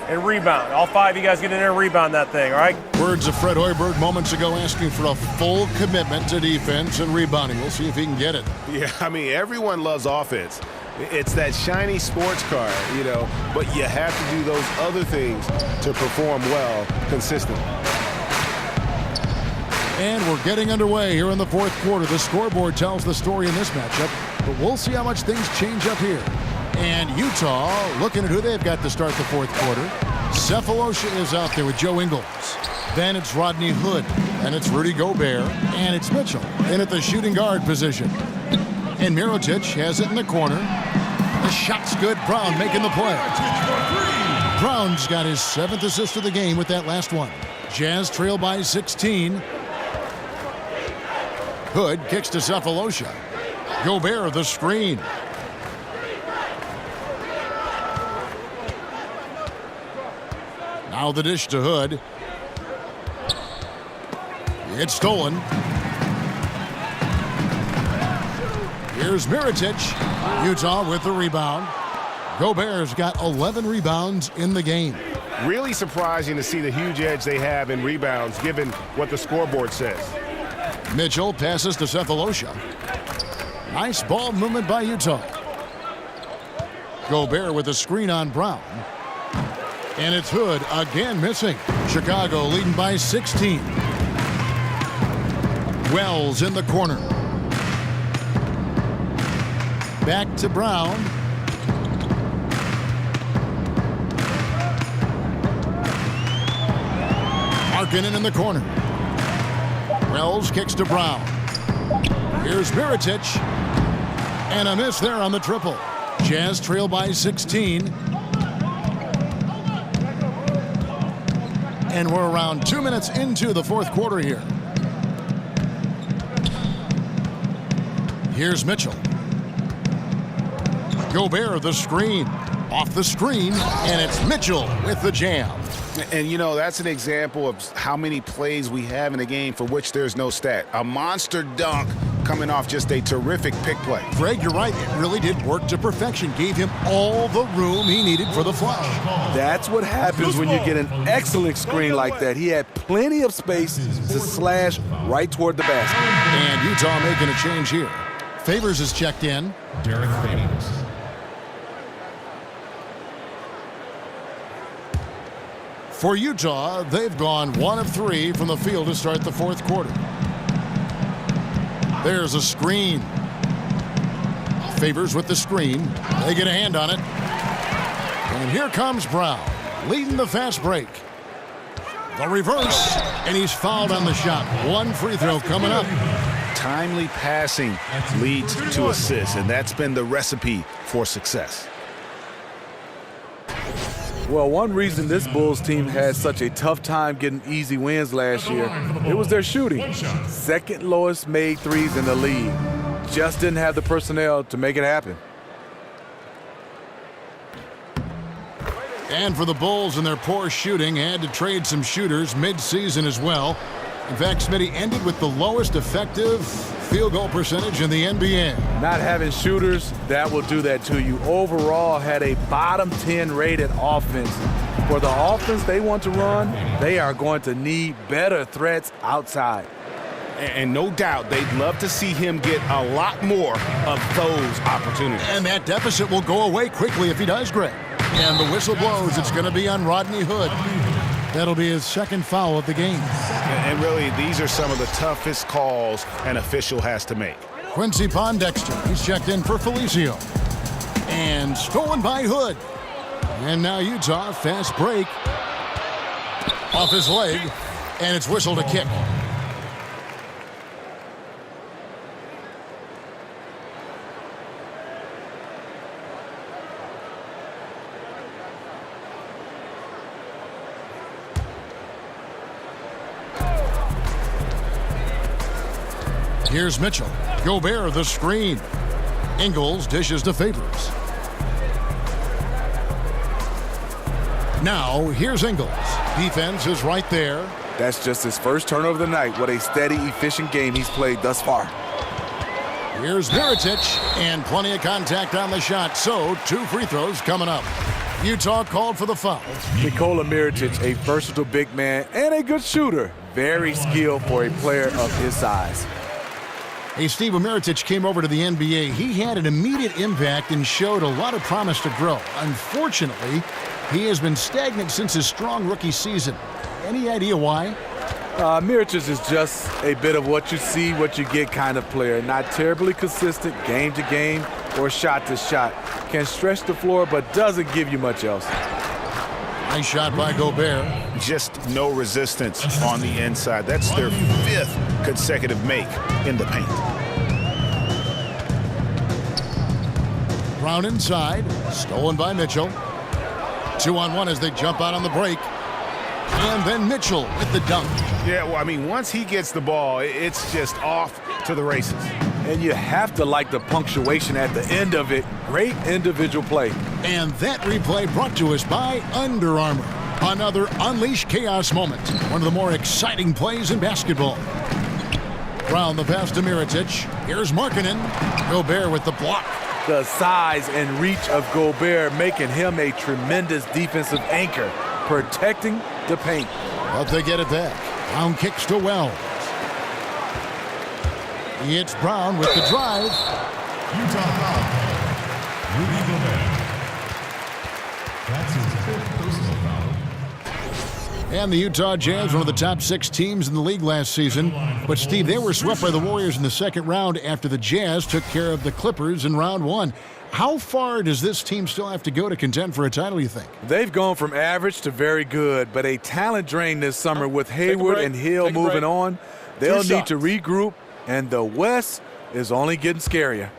and rebound. All 5 of you guys get in there and rebound that thing, all right? Words of Fred Hoiberg moments ago asking for a full commitment to defense and rebounding. We'll see if he can get it. Yeah, I mean, everyone loves offense. It's that shiny sports car, you know, but you have to do those other things to perform well consistently. And we're getting underway here in the fourth quarter. The scoreboard tells the story in this matchup, but we'll see how much things change up here. And Utah looking at who they've got to start the fourth quarter. Sefolosha is out there with Joe Ingles. Then it's Rodney Hood. And it's Rudy Gobert. And it's Mitchell in at the shooting guard position. And Mirotic has it in the corner. The shot's good. Brown making the play. Brown's got his 7th assist of the game with that last one. Jazz trail by 16. Hood kicks to Sefolosha. Gobert the screen. Now the dish to Hood. It's stolen. Here's Mirotic. Utah with the rebound. Gobert's got 11 rebounds in the game. Really surprising to see the huge edge they have in rebounds given what the scoreboard says. Mitchell passes to Sefolosha. Nice ball movement by Utah. Gobert with a screen on Brown. And it's Hood again missing. Chicago leading by 16. Wells in the corner. Back to Brown. Markkanen in the corner. Wells kicks to Brown. Here's Mirotic. And a miss there on the triple. Jazz trail by 16. And we're around 2 minutes into the fourth quarter here. Here's Mitchell. Gobert the screen. Off the screen, and it's Mitchell with the jam. And, you know, that's an example of how many plays we have in a game for which there's no stat. A monster dunk coming off just a terrific pick play. Greg, you're right. It really did work to perfection. Gave him all the room he needed for the flush. That's what happens when you get an excellent screen like that. He had plenty of space to slash right toward the basket. And Utah making a change here. Favors is checked in. Derek Favors. For Utah, they've gone 1 of 3 from the field to start the fourth quarter. There's a screen. Favors with the screen. They get a hand on it. And here comes Brown, leading the fast break. The reverse, and he's fouled on the shot. 1 free throw coming up. Timely passing leads to assists, and that's been the recipe for success. Well, one reason this Bulls team had such a tough time getting easy wins last year, it was their shooting. Second lowest made threes in the league. Just didn't have the personnel to make it happen. And for the Bulls and their poor shooting, had to trade some shooters mid-season as well. In fact, Smitty ended with the lowest effective field goal percentage in the NBA. Not having shooters, that will do that to you. Overall, had a bottom 10 rated offense. For the offense they want to run, they are going to need better threats outside. And no doubt they'd love to see him get a lot more of those opportunities. And that deficit will go away quickly if he does, Greg. And the whistle blows. It's going to be on Rodney Hood. That'll be his second foul of the game. And really, these are some of the toughest calls an official has to make. Quincy Pondexter, he's checked in for Felicio. And stolen by Hood. And now Utah, fast break. Off his leg, and it's whistled a kick. Here's Mitchell. Gobert, the screen. Ingles dishes to Favors. Now, here's Ingles. Defense is right there. That's just his first turnover of the night. What a steady, efficient game he's played thus far. Here's Mirotic, and plenty of contact on the shot. So, 2 free throws coming up. Utah called for the foul. Nikola Mirotic, a versatile big man and a good shooter. Very skilled for a player of his size. Hey, Steve, when Mirotic came over to the NBA, he had an immediate impact and showed a lot of promise to grow. Unfortunately, he has been stagnant since his strong rookie season. Any idea why? Mirotic is just a bit of what you see, what you get kind of player. Not terribly consistent game to game or shot to shot. Can stretch the floor, but doesn't give you much else. Nice shot by Gobert. Just no resistance on the inside. That's their 5th consecutive make in the paint. Brown inside. Stolen by Mitchell. 2-on-1 as they jump out on the break. And then Mitchell with the dunk. Yeah, well, I mean, once he gets the ball, it's just off to the races. And you have to like the punctuation at the end of it. Great individual play. And that replay brought to us by Under Armour. Another Unleash Chaos moment. One of the more exciting plays in basketball. Brown the pass to Mirotic. Here's Markkanen. Gobert with the block. The size and reach of Gobert making him a tremendous defensive anchor, protecting the paint. But they get it back. Brown kicks to Wells. It's Brown with the drive. Utah foul. Rudy Gobert. That's his 5th personal foul. And the Utah Jazz, one of the top 6 teams in the league last season. But, Steve, they were swept by the Warriors in the second round after the Jazz took care of the Clippers in round 1. How far does this team still have to go to contend for a title, you think? They've gone from average to very good, but a talent drain this summer with Hayward and Hill moving on. They'll need to regroup, and the West is only getting scarier.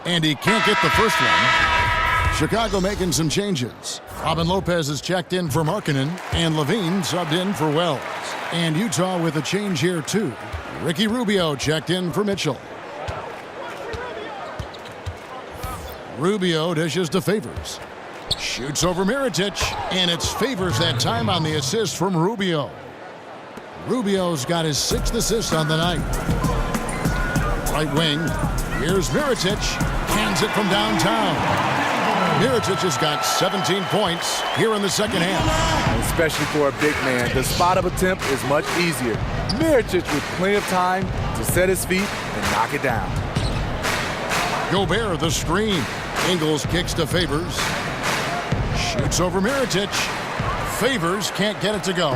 And he can't get the first one. Chicago making some changes. Robin Lopez is checked in for Markkanen, and Levine subbed in for Wells. And Utah with a change here, too. Ricky Rubio checked in for Mitchell. Rubio dishes to Favors. Shoots over Mirotic, and it's Favors that time on the assist from Rubio. Rubio's got his 6th assist on the night. Right wing, here's Mirotic, hands it from downtown. Mirotic has got 17 points here in the second half. Especially for a big man, the spot of attempt is much easier. Mirotic with plenty of time to set his feet and knock it down. Gobert the screen. Ingles kicks to Favors. Shoots over Mirotic. Favors can't get it to go.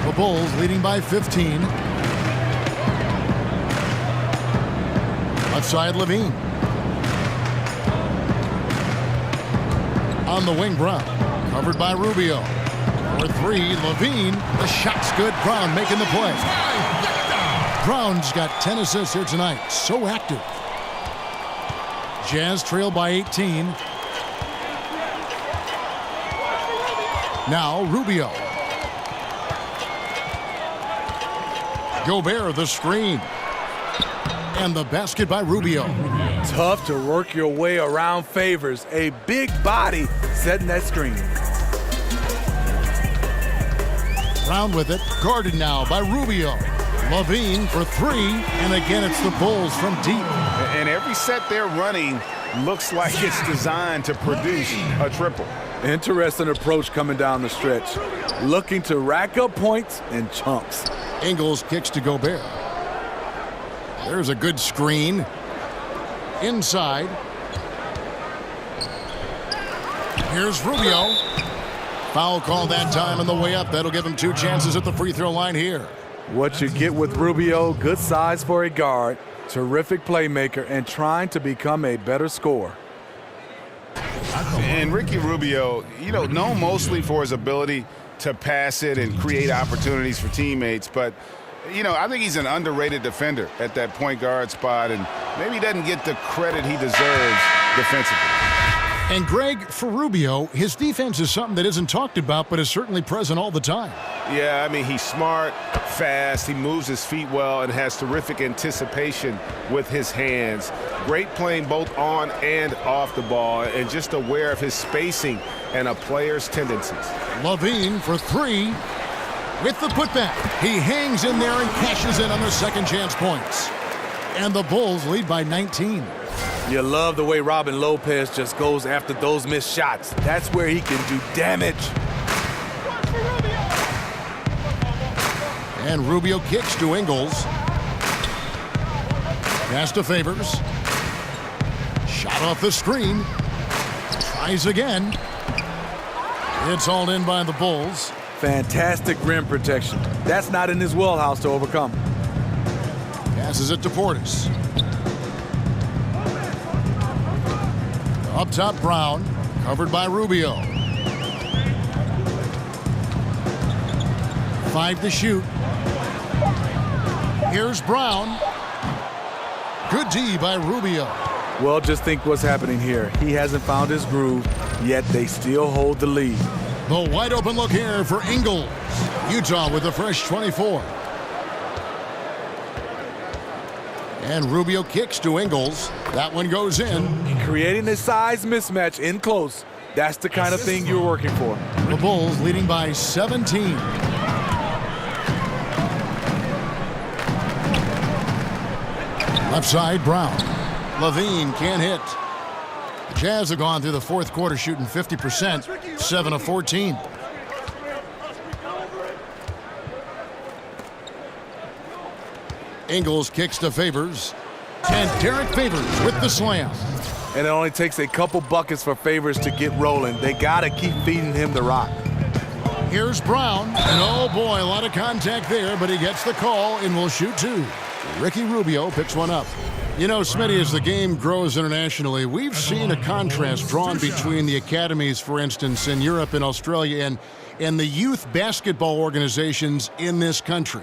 The Bulls leading by 15. Left side, Levine. On the wing, Brown. Covered by Rubio. For three, Levine. The shot's good. Brown making the play. Brown's got 10 assists here tonight. So active. Jazz trail by 18. Now Rubio. Gobert the screen. And the basket by Rubio. Tough to work your way around Favors. A big body setting that screen. Brown with it. Guarded now by Rubio. Levine for three. And again, it's the Bulls from deep. And every set they're running looks like it's designed to produce a triple. Interesting approach coming down the stretch. Looking to rack up points in chunks. Ingles kicks to Gobert. There's a good screen. Inside. Here's Rubio. Foul call that time on the way up. That'll give him 2 chances at the free throw line here. What you get with Rubio, good size for a guard, terrific playmaker, and trying to become a better scorer. And Ricky Rubio, known mostly for his ability to pass it and create opportunities for teammates, but I think he's an underrated defender at that point guard spot, and maybe he doesn't get the credit he deserves defensively. And Greg, for Rubio, his defense is something that isn't talked about, but is certainly present all the time. Yeah, I mean, he's smart, fast, he moves his feet well, and has terrific anticipation with his hands. Great playing both on and off the ball, and just aware of his spacing and a player's tendencies. Levine for three. With the putback, he hangs in there and cashes in on the second chance points. And the Bulls lead by 19. You love the way Robin Lopez just goes after those missed shots. That's where he can do damage. And Rubio kicks to Ingles. Pass to Favors. Shot off the screen. Tries again. It's hauled in by the Bulls. Fantastic rim protection. That's not in his wheelhouse to overcome. Passes it to Portis. Up top, Brown. Covered by Rubio. 5 to shoot. Here's Brown. Good D by Rubio. Well, just think what's happening here. He hasn't found his groove, yet they still hold the lead. The wide open look here for Ingles. Utah with a fresh 24. And Rubio kicks to Ingles. That one goes in. Creating a size mismatch in close. That's the kind of thing you're working for. The Bulls leading by 17. Left side, Brown. Levine can't hit. The Jazz have gone through the fourth quarter shooting 50%, 7 of 14. Ingles kicks to Favors. And Derek Favors with the slam. And it only takes a couple buckets for Favors to get rolling. They got to keep feeding him the rock. Here's Brown. And oh boy, a lot of contact there, but he gets the call and will shoot 2. Ricky Rubio picks one up. You know, Smitty, as the game grows internationally, we've seen a contrast drawn between the academies, for instance, in Europe and Australia and the youth basketball organizations in this country.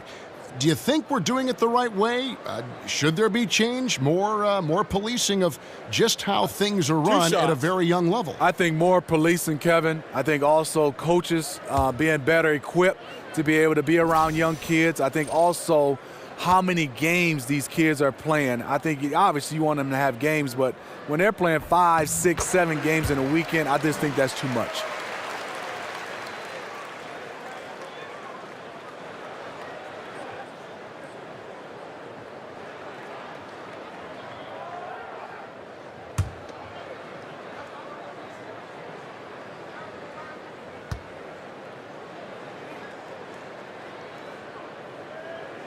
Do you think we're doing it the right way? Should there be change, more policing of just how things are run at a very young level? I think more policing, Kevin. I think also coaches being better equipped to be able to be around young kids. I think also how many games these kids are playing. I think obviously you want them to have games, but when they're playing 5, 6, 7 games in a weekend, I just think that's too much.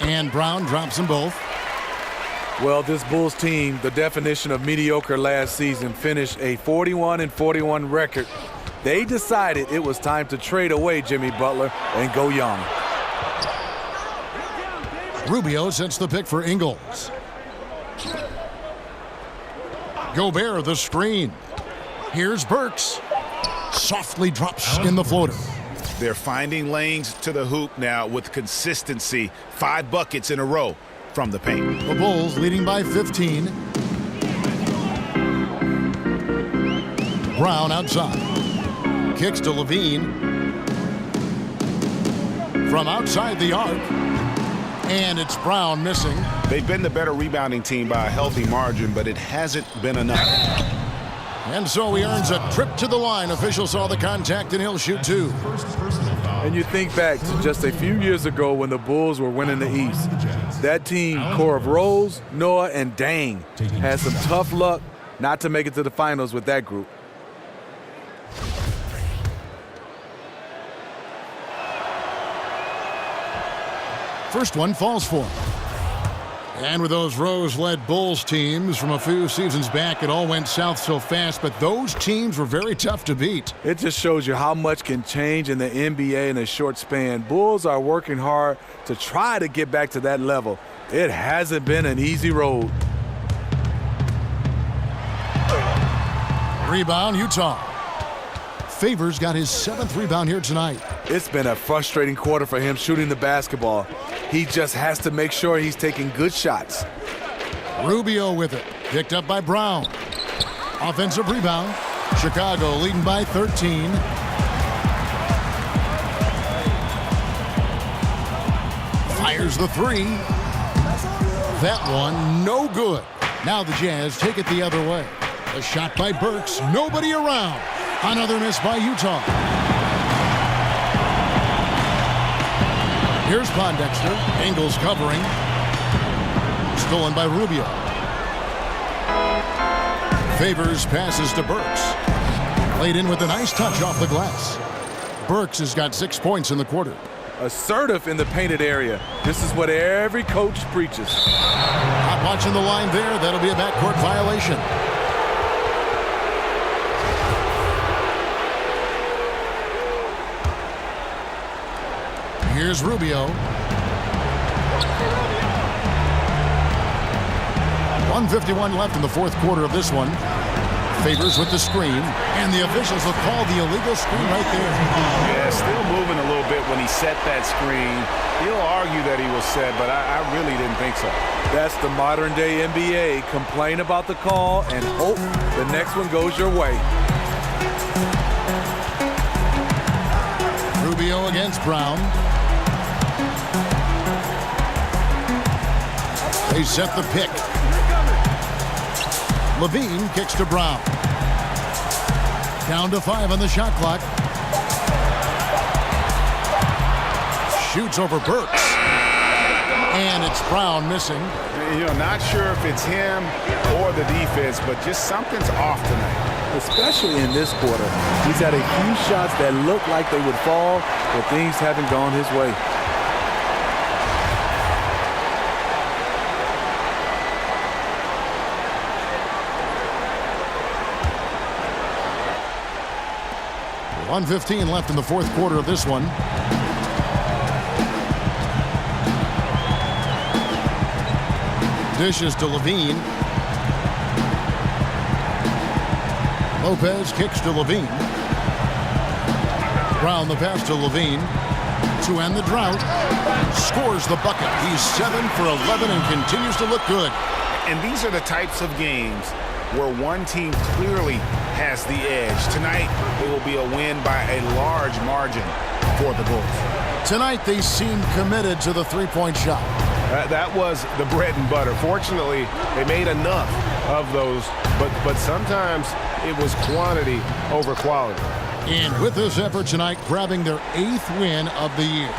And Brown drops them both. Well, this Bulls team, the definition of mediocre last season, finished a 41-41 record. They decided it was time to trade away Jimmy Butler and go young. Rubio sets the pick for Ingles. Gobert the screen. Here's Burks. Softly drops in the floater. They're finding lanes to the hoop now with consistency. 5 buckets in a row from the paint. The Bulls leading by 15. Brown outside. Kicks to Levine. From outside the arc. And it's Brown missing. They've been the better rebounding team by a healthy margin, but it hasn't been enough. And so he earns a trip to the line. Official saw the contact, and he'll shoot 2. And you think back to just a few years ago when the Bulls were winning the East. That team, core of Rose, Noah, and Dang, had some tough luck not to make it to the finals with that group. First one falls for him. And with those Rose-led Bulls teams from a few seasons back, it all went south so fast, but those teams were very tough to beat. It just shows you how much can change in the NBA in a short span. Bulls are working hard to try to get back to that level. It hasn't been an easy road. Rebound, Utah. Favors got his 7th rebound here tonight. It's been a frustrating quarter for him shooting the basketball. He just has to make sure he's taking good shots. Rubio with it. Picked up by Brown. Offensive rebound. Chicago leading by 13. Fires the 3. That one, no good. Now the Jazz take it the other way. A shot by Burks. Nobody around. Another miss by Utah. Here's Pondexter. Ingles covering. Stolen by Rubio. Favors passes to Burks. Laid in with a nice touch off the glass. Burks has got 6 points in the quarter. Assertive in the painted area. This is what every coach preaches. Not watching the line there. That'll be a backcourt violation. Here's Rubio. 1:51 left in the fourth quarter of this one. Favors with the screen, and the officials will call the illegal screen right there. Yeah, still moving a little bit when he set that screen. He'll argue that he was set, but I really didn't think so. That's the modern day NBA. Complain about the call and hope the next one goes your way. Rubio against Brown. They set the pick. Levine kicks to Brown. Down to 5 on the shot clock. Shoots over Burks. And it's Brown missing. You know, not sure if it's him or the defense, but just something's off tonight. Especially in this quarter. He's had a few shots that look like they would fall, but things haven't gone his way. .115 left in the fourth quarter of this one. Dishes to Levine. Lopez kicks to Levine. Brown the pass to Levine to end the drought. Scores the bucket. He's 7 for 11 and continues to look good. And these are the types of games where one team clearly has the edge. Tonight, it will be a win by a large margin for the Bulls. Tonight, they seem committed to the three-point shot. That was the bread and butter. Fortunately, they made enough of those, but sometimes it was quantity over quality. And with this effort tonight, grabbing their 8th win of the year.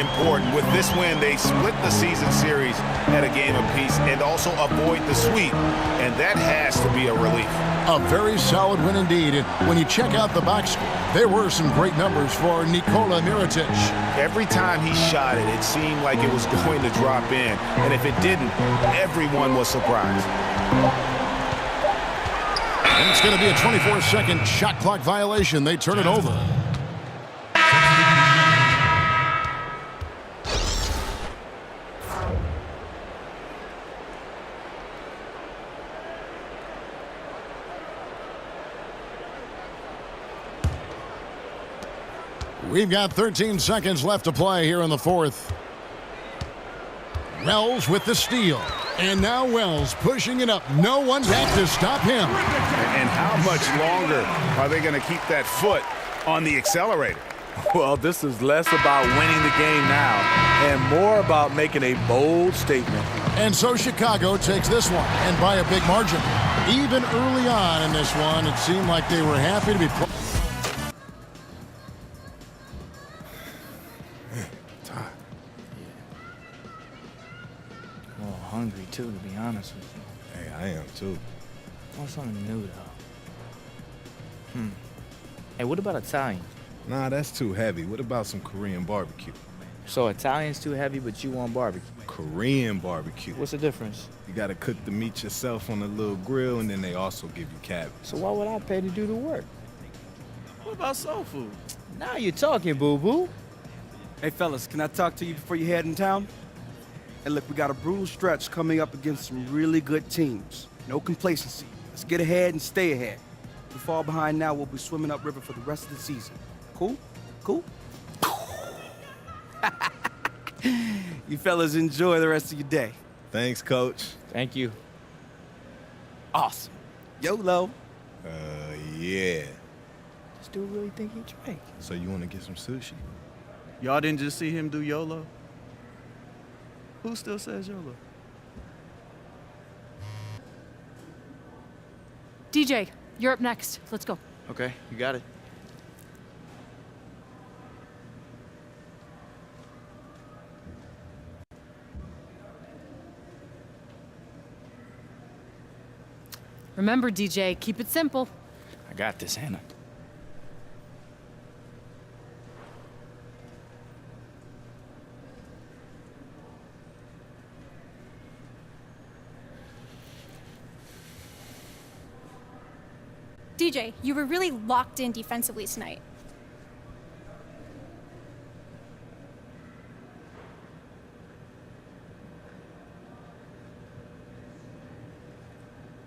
important. With this win, they split the season series at a game apiece and also avoid the sweep, and that has to be a relief. A very solid win indeed. And when you check out the box score, there were some great numbers for Nikola Mirotic. Every time he shot it, it seemed like it was going to drop in, and if it didn't, everyone was surprised. And it's going to be a 24-second shot clock violation. They turn it over. We've got 13 seconds left to play here in the fourth. Wells with the steal. And now Wells pushing it up. No one back to stop him. And how much longer are they going to keep that foot on the accelerator? Well, this is less about winning the game now and more about making a bold statement. And so Chicago takes this one, and by a big margin. Even early on in this one, it seemed like they were happy to be playing. Hungry too, to be honest with you. Hey, I am too. I want something new though. Hey, what about Italian? Nah, that's too heavy. What about some Korean barbecue? So Italian's too heavy, but you want barbecue? Korean barbecue. What's the difference? You gotta cook the meat yourself on a little grill, and then they also give you cabbage. So why would I pay to do the work? What about soul food? Now you're talking, boo-boo. Hey, fellas, can I talk to you before you head in town? Hey, look, we got a brutal stretch coming up against some really good teams. No complacency. Let's get ahead and stay ahead. If we fall behind now, we'll be swimming upriver for the rest of the season. Cool? Cool? You fellas enjoy the rest of your day. Thanks, Coach. Thank you. Awesome. YOLO. Yeah. This dude really think he Drake. So you want to get some sushi? Y'all didn't just see him do YOLO? Who still says YOLO? DJ, you're up next. Let's go. Okay, you got it. Remember, DJ, keep it simple. I got this, Hannah. DJ, you were really locked in defensively tonight.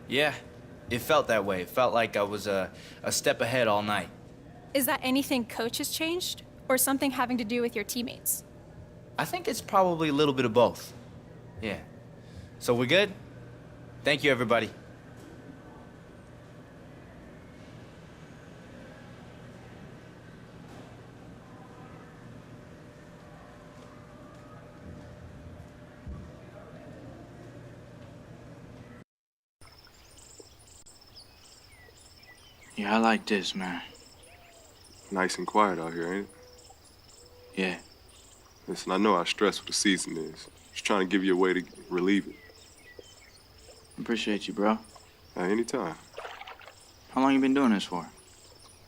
Yeah, it felt that way. It felt like I was a step ahead all night. Is that anything coach has changed, or something having to do with your teammates? I think it's probably a little bit of both. Yeah. So we're good? Thank you, everybody. Yeah, I like this, man. Nice and quiet out here, ain't it? Yeah. Listen, I know how stressful the season is. Just trying to give you a way to relieve it. Appreciate you, bro. Anytime. How long you been doing this for?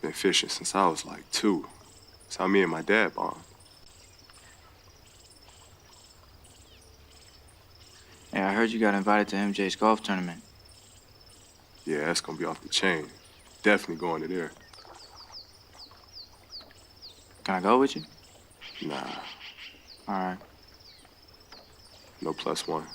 Been fishing since I was like 2. That's how me and my dad bond. Hey, I heard you got invited to MJ's golf tournament. Yeah, that's gonna be off the chain. Definitely going to there. Can I go with you? Nah. All right. No +1.